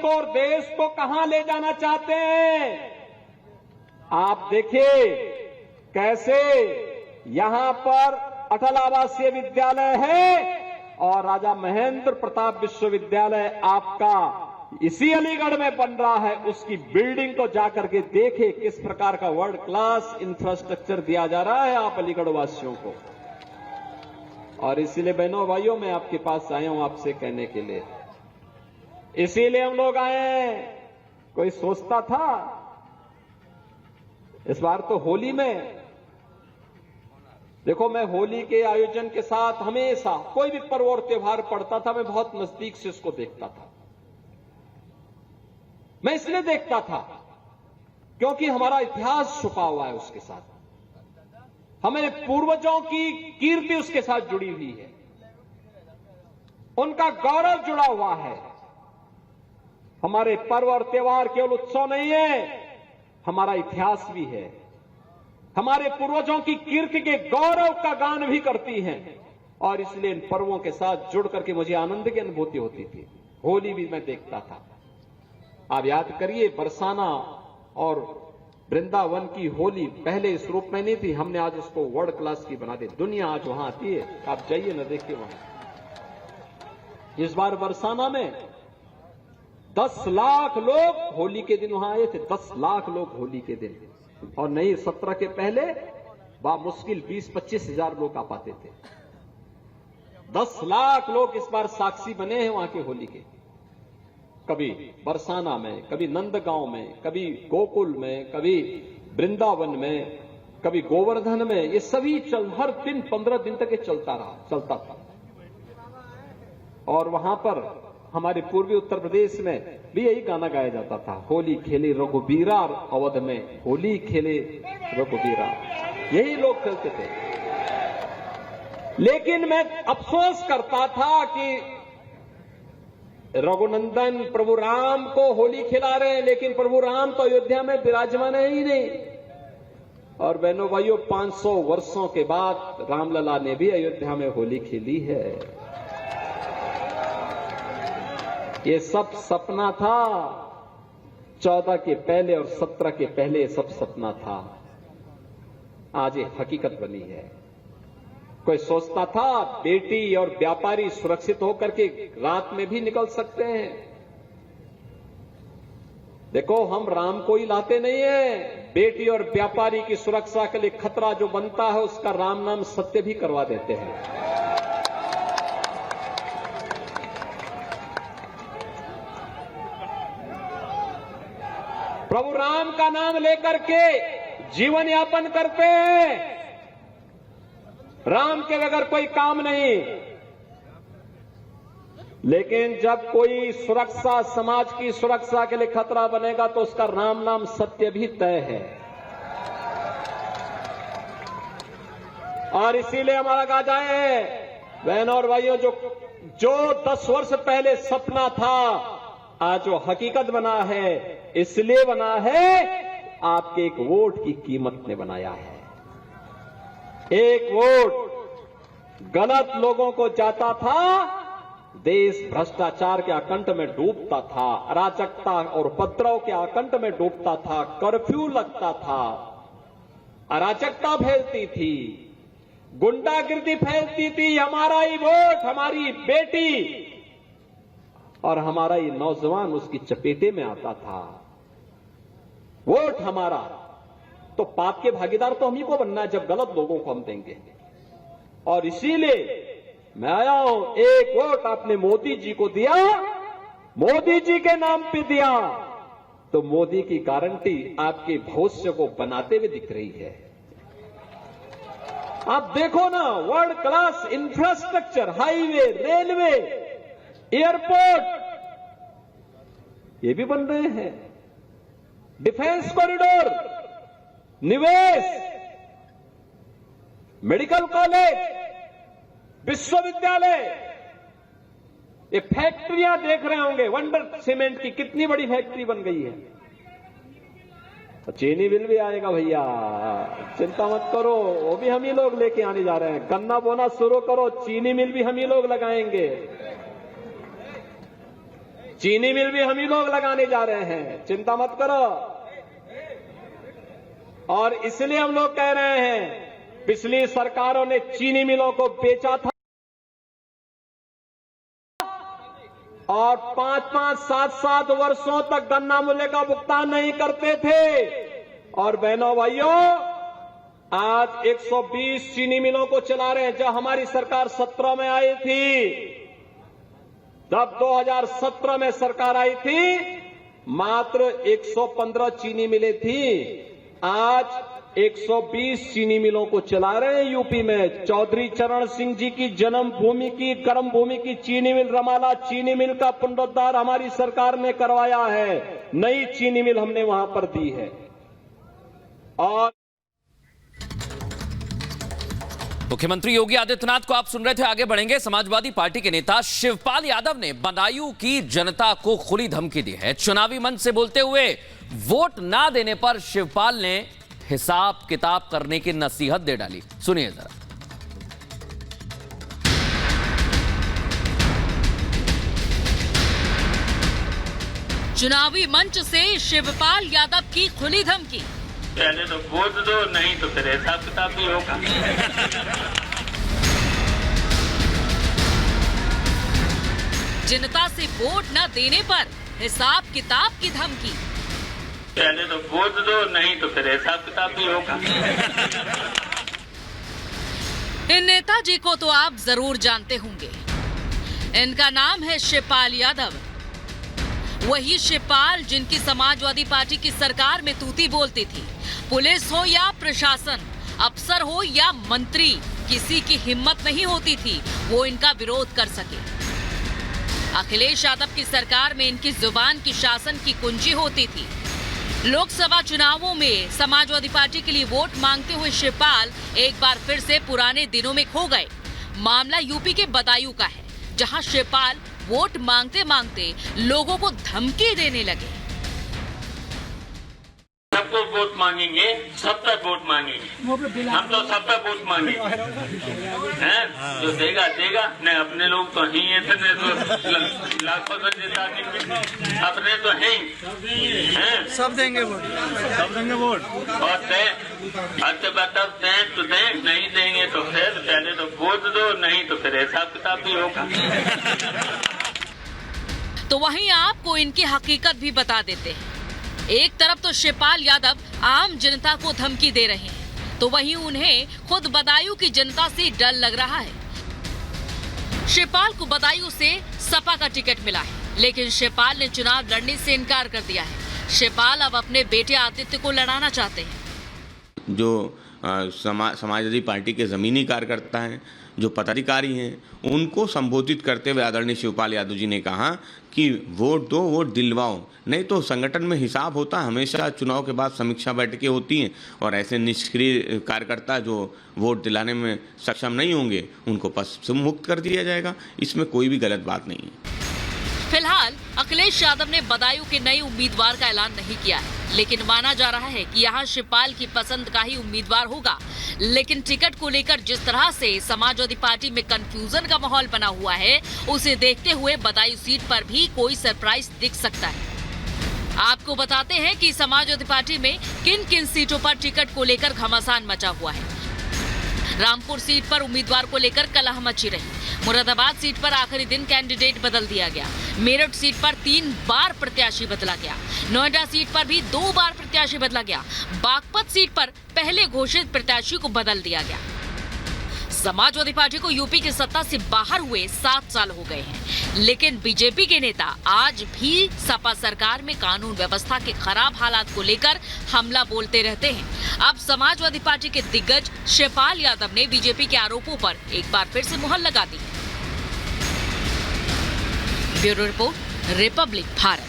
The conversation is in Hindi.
को और देश को कहां ले जाना चाहते हैं। आप देखिए कैसे यहां पर अटल आवासीय विद्यालय है और राजा महेंद्र प्रताप विश्वविद्यालय आपका इसी अलीगढ़ में बन रहा है। उसकी बिल्डिंग को जाकर के देखे किस प्रकार का वर्ल्ड क्लास इंफ्रास्ट्रक्चर दिया जा रहा है आप अलीगढ़ वासियों को। और इसीलिए बहनों भाइयों मैं आपके पास आया हूं आपसे कहने के लिए, इसीलिए हम लोग आए हैं। कोई सोचता था इस बार तो होली में, देखो मैं होली के आयोजन के साथ हमेशा कोई भी पर्व और त्योहार पड़ता था, मैं बहुत नजदीक से उसको देखता था। मैं इसलिए देखता था क्योंकि हमारा इतिहास छुपा हुआ है उसके साथ, हमारे पूर्वजों की कीर्ति उसके साथ जुड़ी हुई है, उनका गौरव जुड़ा हुआ है। हमारे पर्व और त्योहार केवल उत्सव नहीं है, हमारा इतिहास भी है। हमारे पूर्वजों की कीर्ति के गौरव का गान भी करती हैं और इसलिए इन पर्वों के साथ जुड़ करके मुझे आनंद की अनुभूति होती थी। होली भी मैं देखता था। आप याद करिए बरसाना और वृंदावन की होली पहले इस रूप में नहीं थी, हमने आज उसको वर्ल्ड क्लास की बना दी। दुनिया आज वहां आती है, आप जाइए ना देखिए वहां। इस बार बरसाना में 10 लाख लोग होली के दिन वहां आए थे, 10 लाख लोग होली के दिन, और नहीं 17 के पहले मुश्किल 20-25 हजार लोग आ पाते थे। 10 लाख लोग इस बार साक्षी बने हैं वहां के होली के। कभी बरसाना में, कभी नंदगांव में, कभी गोकुल में, कभी वृंदावन में, कभी गोवर्धन में, ये सभी हर दिन 15 दिन तक ये चलता था। और वहां पर हमारे पूर्वी उत्तर प्रदेश में भी यही गाना गाया जाता था, होली खेले रघुबीरा अवध में, होली खेले रघुबीरा, यही लोग खेलते थे। लेकिन मैं अफसोस करता था कि रघुनंदन प्रभु राम को होली खिला रहे हैं, लेकिन प्रभु राम तो अयोध्या में विराजमान है ही नहीं। और बहनों भाइयों 500 वर्षों के बाद रामलला ने भी अयोध्या में होली खेली है। ये सब सपना था, 14 के पहले और 17 के पहले सब सपना था, आज ये हकीकत बनी है। कोई सोचता था बेटी और व्यापारी सुरक्षित होकर के रात में भी निकल सकते हैं। देखो हम राम को ही लाते नहीं है, बेटी और व्यापारी की सुरक्षा के लिए खतरा जो बनता है उसका राम नाम सत्य भी करवा देते हैं। प्रभु राम का नाम लेकर के जीवन यापन करते हैं, राम के बगैर कोई काम नहीं। लेकिन जब कोई सुरक्षा, समाज की सुरक्षा के लिए खतरा बनेगा तो उसका राम नाम सत्य भी तय है। और इसीलिए हमारा गाजा है बहनों और भाइयों, जो 10 वर्ष पहले सपना था आज वो हकीकत बना है। इसलिए बना है आपके एक वोट की कीमत ने बनाया है। एक वोट गलत लोगों को जाता था, देश भ्रष्टाचार के आकंठ में डूबता था, अराजकता और उपद्रव के आकंठ में डूबता था, कर्फ्यू लगता था, अराजकता फैलती थी, गुंडागिर्दी फैलती थी। हमारा ही वोट, हमारी बेटी और हमारा ही नौजवान उसकी चपेटे में आता था। वोट हमारा, तो पाप के भागीदार तो हम ही को बनना है जब गलत लोगों को हम देंगे। और इसीलिए मैं आया हूं, एक वोट आपने मोदी जी को दिया, मोदी जी के नाम पे दिया, तो मोदी की गारंटी आपके भविष्य को बनाते हुए दिख रही है। आप देखो ना, world class infrastructure, highway, railway, airport ये भी बन रहे हैं, डिफेंस कॉरिडोर, निवेश, मेडिकल कॉलेज, विश्वविद्यालय, ये फैक्ट्रियां देख रहे होंगे। वंडर सीमेंट की कितनी बड़ी फैक्ट्री बन गई है। तो चीनी मिल भी आएगा भैया, चिंता मत करो, वो भी हम ही लोग लेके आने जा रहे हैं। गन्ना बोना शुरू करो, चीनी मिल भी हम ही लोग लगाएंगे। चीनी मिल भी हम ही लोग लगाने जा रहे हैं, चिंता मत करो। और इसलिए हम लोग कह रहे हैं, पिछली सरकारों ने चीनी मिलों को बेचा था और 5-5, 7-7 वर्षों तक गन्ना मूल्य का भुगतान नहीं करते थे। और बहनों भाइयों, आज 120 चीनी मिलों को चला रहे हैं। जब हमारी सरकार 17 में आई थी, जब 2017 में सरकार आई थी, मात्र 115 चीनी मिलें थी। आज 120 चीनी मिलों को चला रहे हैं यूपी में। चौधरी चरण सिंह जी की जन्मभूमि की, कर्म भूमि की चीनी मिल रमाला चीनी मिल का पुनरुद्धार हमारी सरकार ने करवाया है। नई चीनी मिल हमने वहां पर दी है। और मुख्यमंत्री योगी आदित्यनाथ को आप सुन रहे थे। आगे बढ़ेंगे। समाजवादी पार्टी के नेता शिवपाल यादव ने बदायूं की जनता को खुली धमकी दी है। चुनावी मंच से बोलते हुए वोट ना देने पर शिवपाल ने हिसाब किताब करने की नसीहत दे डाली। सुनिए जरा। चुनावी मंच से शिवपाल यादव की खुली धमकी। पहले तो वोट दो, नहीं तो फिर हिसाब किताब भी होगा। जनता से वोट न देने पर हिसाब किताब की धमकी। पहले तो वोट दो, नहीं तो फिर हिसाब किताब भी होगा। इन नेताजी को तो आप जरूर जानते होंगे। इनका नाम है शिवपाल यादव। वही शिवपाल जिनकी समाजवादी पार्टी की सरकार में तूती बोलती थी। पुलिस हो या प्रशासन, अफसर हो या मंत्री, किसी की हिम्मत नहीं होती थी वो इनका विरोध कर सके। अखिलेश यादव की सरकार में इनकी जुबान की शासन की कुंजी होती थी। लोकसभा चुनावों में समाजवादी पार्टी के लिए वोट मांगते हुए शिवपाल एक बार फिर से पुराने दिनों में खो गए। मामला यूपी के बदायूं का है, जहां शिवपाल वोट मांगते मांगते लोगों को धमकी देने लगे। सबको वोट मांगेंगे, सब तक वोट मांगेंगे। हम तो सब तक वोट मांगेंगे, हैं? जो देगा देगा। नहीं अपने लोग तो हैं, इतने तो लाखों से देता अपने तो हैं, सब देंगे वोट, सब देंगे वोट। और बताओ दें तो दें, नहीं देंगे तो फिर पहले तो वोट दो, नहीं तो फिर हिसाब किताब भी होगा। तो वहीं आपको इनकी हकीकत भी बता देते हैं। एक तरफ तो शिवपाल यादव आम जनता को धमकी दे रहे हैं, तो वहीं उन्हें खुद बदायूं की जनता से डर लग रहा है। शिवपाल को बदायूं से सपा का टिकट मिला है, लेकिन शिवपाल ने चुनाव लड़ने से इनकार कर दिया है। शिवपाल अब अपने बेटे आदित्य को लड़ाना चाहते हैं। जो समाजवादी पार्टी के ज़मीनी कार्यकर्ता हैं, जो पदाधिकारी हैं, उनको संबोधित करते हुए आदरणीय शिवपाल यादव जी ने कहा कि वोट दो, वोट दिलवाओ, नहीं तो संगठन में हिसाब होता है। हमेशा चुनाव के बाद समीक्षा बैठकें होती हैं और ऐसे निष्क्रिय कार्यकर्ता जो वोट दिलाने में सक्षम नहीं होंगे उनको पद से मुक्त कर दिया जाएगा। इसमें कोई भी गलत बात नहीं है। फिलहाल अखिलेश यादव ने बदायूं के नए उम्मीदवार का ऐलान नहीं किया है, लेकिन माना जा रहा है कि यहां शिवपाल की पसंद का ही उम्मीदवार होगा। लेकिन टिकट को लेकर जिस तरह से समाजवादी पार्टी में कंफ्यूजन का माहौल बना हुआ है, उसे देखते हुए बदायूं सीट पर भी कोई सरप्राइज दिख सकता है। आपको बताते हैं कि समाजवादी पार्टी में किन किन सीटों पर टिकट को लेकर घमासान मचा हुआ है। रामपुर सीट पर उम्मीदवार को लेकर कलह मची रही। मुरादाबाद सीट पर आखिरी दिन कैंडिडेट बदल दिया गया। मेरठ सीट पर 3 बार प्रत्याशी बदला गया। नोएडा सीट पर भी 2 बार प्रत्याशी बदला गया। बागपत सीट पर पहले घोषित प्रत्याशी को बदल दिया गया। समाजवादी पार्टी को यूपी की सत्ता से बाहर हुए 7 साल हो गए हैं, लेकिन बीजेपी के नेता आज भी सपा सरकार में कानून व्यवस्था के खराब हालात को लेकर हमला बोलते रहते हैं। अब समाजवादी पार्टी के दिग्गज शिवपाल यादव ने बीजेपी के आरोपों पर एक बार फिर से मुहर लगा दी है। Bureau report, Republic Bharat.